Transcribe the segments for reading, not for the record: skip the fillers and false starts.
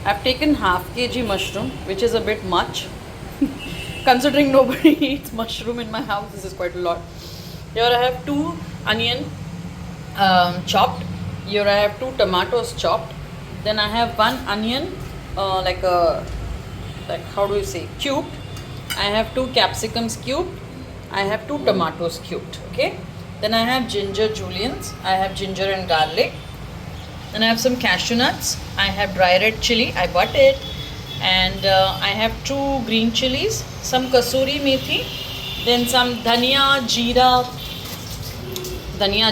I've taken half kg mushroom, which is a bit much. Considering nobody eats mushroom in my house, this is quite a lot. Here I have 2 onion chopped. Here I have 2 tomatoes chopped. Then I have 1 onion, like how do you say, cubed. I have 2 capsicums cubed. I have 2 tomatoes cubed. Okay. Then I have ginger juliennes. I have ginger and garlic. Then I have some cashew nuts. I have dry red chili. I bought it. And I have 2 green chilies. Some kasuri methi. Then some dhania,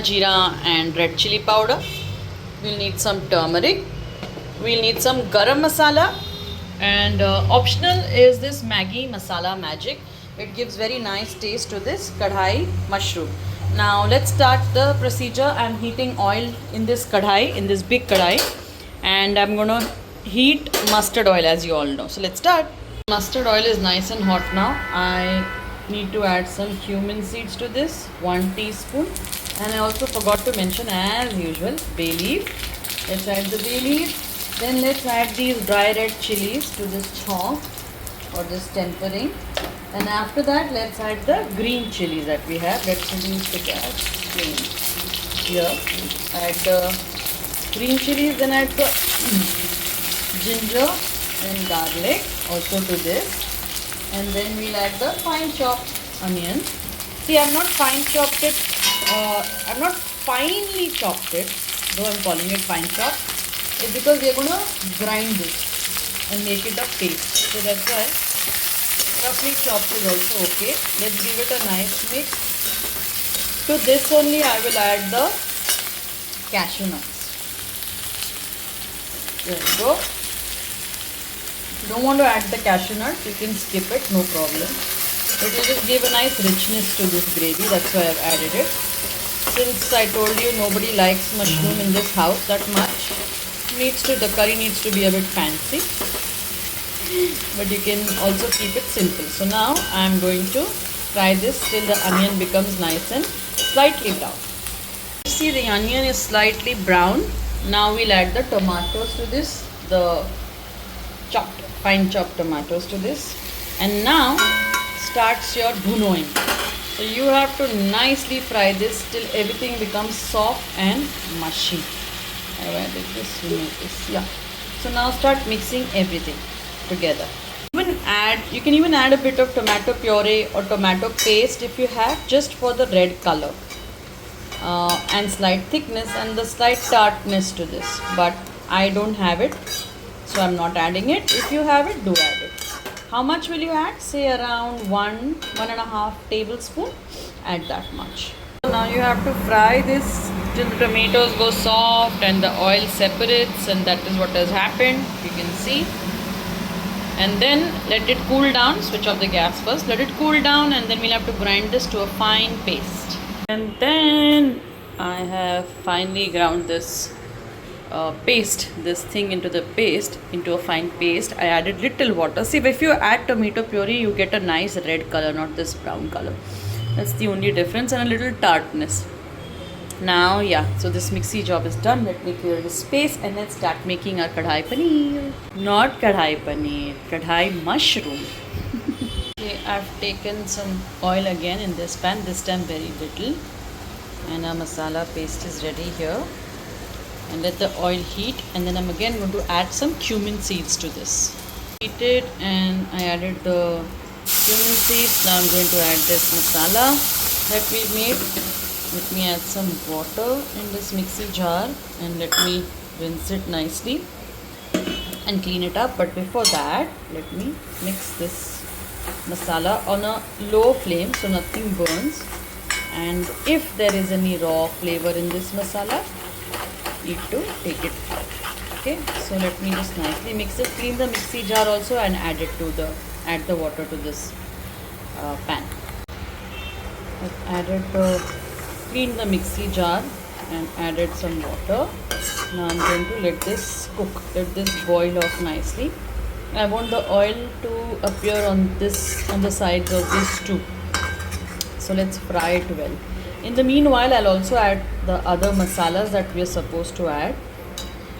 jeera and red chili powder. We'll need some turmeric. We'll need some garam masala. And optional is this Maggi masala magic. It gives very nice taste to this kadhai mushroom. Now let's start the procedure. I'm heating oil in this kadhai, in this big kadhai, and I'm gonna heat mustard oil, as you all know. So let's start. Mustard oil is nice and hot now. I need to add some cumin seeds to this, 1 teaspoon, and I also forgot to mention, as usual, bay leaf. Let's add the bay leaf. Then let's add these dry red chilies to this chop or this tempering. And after that, let's add the green chilies that we have. Let's reduce the gas flame. Here, add the green chilies, then add the ginger and garlic also to this. And then we'll add the fine chopped onion. See, I've not fine chopped it. I've not finely chopped it, though I'm calling it fine chopped. It's because we're gonna grind this and make it a paste. So that's why roughly chopped is also okay. Let's give it a nice mix. To this only I will add the cashew nuts. There we go. If you don't want to add the cashew nuts, you can skip it, no problem. It will just give a nice richness to this gravy, that's why I've added it. Since I told you nobody likes mushroom in this house that much, the curry needs to be a bit fancy. But you can also keep it simple. So now I am going to fry this till the onion becomes nice and slightly brown. See, the onion is slightly brown. Now we'll add the tomatoes to this, the fine chopped tomatoes to this. And now starts your bhunoing. So you have to nicely fry this till everything becomes soft and mushy. Have I did this? Yeah. So now start mixing everything together. You can even add a bit of tomato puree or tomato paste if you have, just for the red color and slight thickness and the slight tartness to this. But I don't have it, so I'm not adding it. If you have it, do add it. How much will you add? Say around 1.5 tablespoon. Add that much. So now you have to fry this till the tomatoes go soft and the oil separates, and that is what has happened. You can see. And then let it cool down. Switch off the gas first. Let it cool down, and then we'll have to grind this to a fine paste. And then I have finally ground this into a fine paste. I added little water. See, if you add tomato puree, you get a nice red color, not this brown color. That's the only difference, and a little tartness. Now, yeah, so this mixie job is done. Let me clear the space and let's start making our kadhai paneer. Not kadhai paneer, kadhai mushroom. Okay, I've taken some oil again in this pan, this time very little. And our masala paste is ready here. And let the oil heat, and then I'm again going to add some cumin seeds to this. Heated, and I added the cumin seeds. Now I'm going to add this masala that we've made. Let me add some water in this mixie jar and let me rinse it nicely and clean it up. But before that, let me mix this masala on a low flame so nothing burns. And if there is any raw flavor in this masala, need to take it out. Okay, so let me just nicely mix it. Clean the mixie jar also and add the water to this pan. Clean the mixie jar and added some water. Now I'm going to let this cook, let this boil off nicely. I want the oil to appear on the sides of this too. So let's fry it well. In the meanwhile, I'll also add the other masalas that we are supposed to add,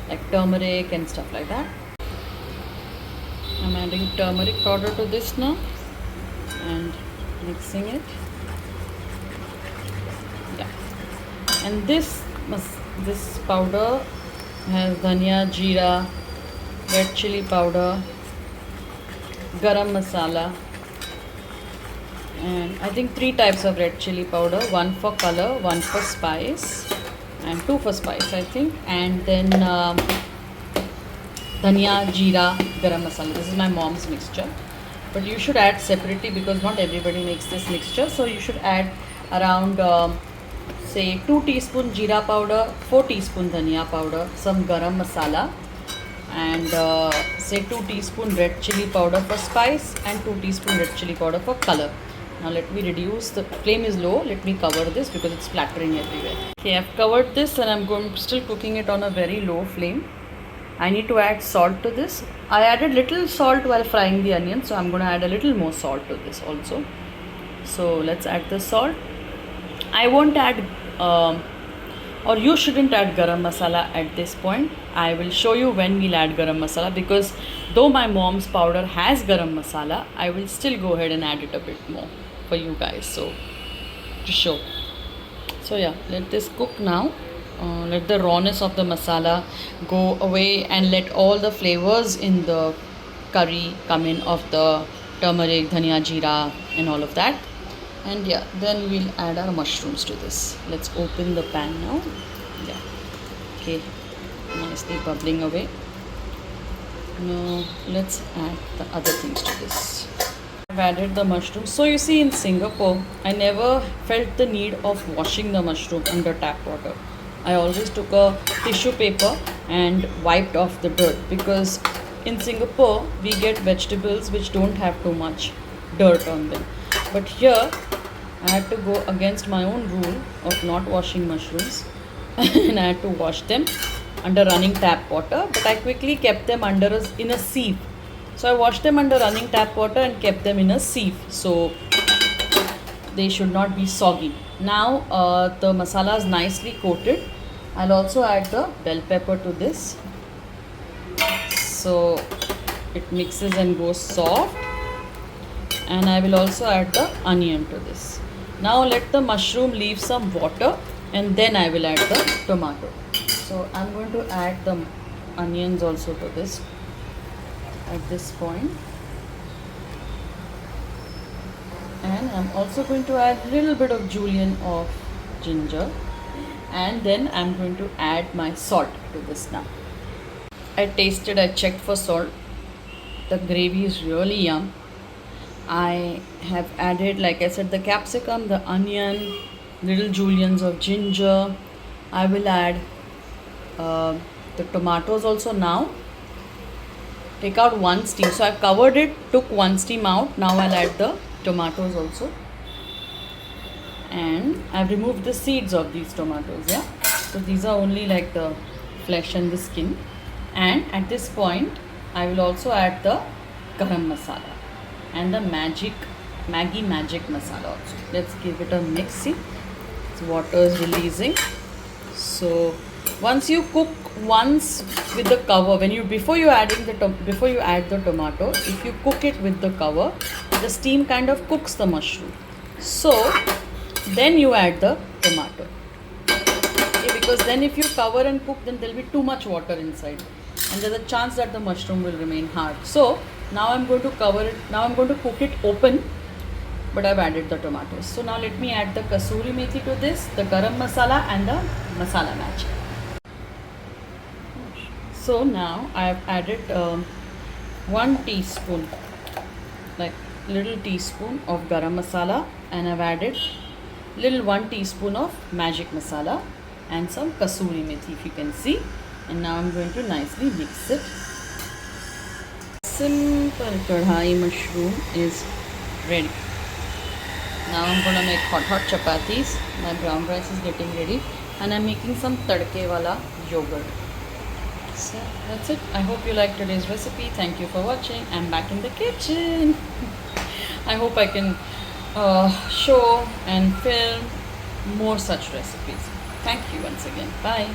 like turmeric and stuff like that. I'm adding turmeric powder to this now and mixing it. Yeah. And this powder has dhania, jeera, red chili powder, garam masala, and I think 3 types of red chili powder, one for color, one for spice, and 2 for spice I think, and then dhania, jeera, garam masala. This is my mom's mixture, but you should add separately because not everybody makes this mixture. So you should add around say 2 teaspoon jeera powder, 4 teaspoon dhania powder, some garam masala, and say 2 teaspoon red chili powder for spice and 2 teaspoon red chili powder for color. Now let me reduce, the flame is low, let me cover this because it's splattering everywhere. Okay, I've covered this and I'm still cooking it on a very low flame. I need to add salt to this. I added little salt while frying the onion, so I'm going to add a little more salt to this also. So let's add the salt. I won't add or you shouldn't add garam masala at this point. I will show you when we'll add garam masala, because though my mom's powder has garam masala, I will still go ahead and add it a bit more for you guys, so to show. So yeah, let this cook now. Let the rawness of the masala go away and let all the flavors in the curry come in of the turmeric, dhania, jeera and all of that. And yeah, then we'll add our mushrooms to this. Let's open the pan now. Yeah, okay, nicely bubbling away. Now let's add the other things to this. I've added the mushrooms. So you see, in Singapore I never felt the need of washing the mushroom under tap water. I always took a tissue paper and wiped off the dirt, because in Singapore we get vegetables which don't have too much dirt on them. But here I had to go against my own rule of not washing mushrooms and I had to wash them under running tap water, but I quickly kept them in a sieve. So I washed them under running tap water and kept them in a sieve, so they should not be soggy. Now the masala is nicely coated. I'll also add the bell pepper to this, so it mixes and goes soft. And I will also add the onion to this. Now let the mushroom leave some water and then I will add the tomato. So I'm going to add the onions also to this at this point. And I'm also going to add a little bit of julienne of ginger, and then I'm going to add my salt to this now. I checked for salt. The gravy is really yum. I have added, like I said, the capsicum, the onion, little juliennes of ginger. I will add the tomatoes also now. Take out one steam. So I've covered it, took one steam out. Now I'll add the tomatoes also. And I've removed the seeds of these tomatoes, yeah. So these are only like the flesh and the skin. And at this point, I will also add the garam masala and the Maggi magic masala also. Let's give it a mix. See, its water is releasing. So once you cook once with the cover, before you add the tomato, if you cook it with the cover, the steam kind of cooks the mushroom. So then you add the tomato. Okay, because then if you cover and cook, then there will be too much water inside, and there's a chance that the mushroom will remain hard. So now I'm going to cover it. Now I'm going to cook it open, but I've added the tomatoes. So now let me add the kasuri methi to this, the garam masala and the masala magic. So now I have added 1 teaspoon, like little teaspoon of garam masala, and I've added little 1 teaspoon of magic masala and some kasuri methi, if you can see. And now I'm going to nicely mix it. Simple kadhai mushroom is ready. Now I'm going to make hot chapatis. My brown rice is getting ready, and I'm making some tadke wala yogurt. So that's it. I hope you liked today's recipe. Thank you for watching. I'm back in the kitchen. I hope I can show and film more such recipes. Thank you once again. Bye.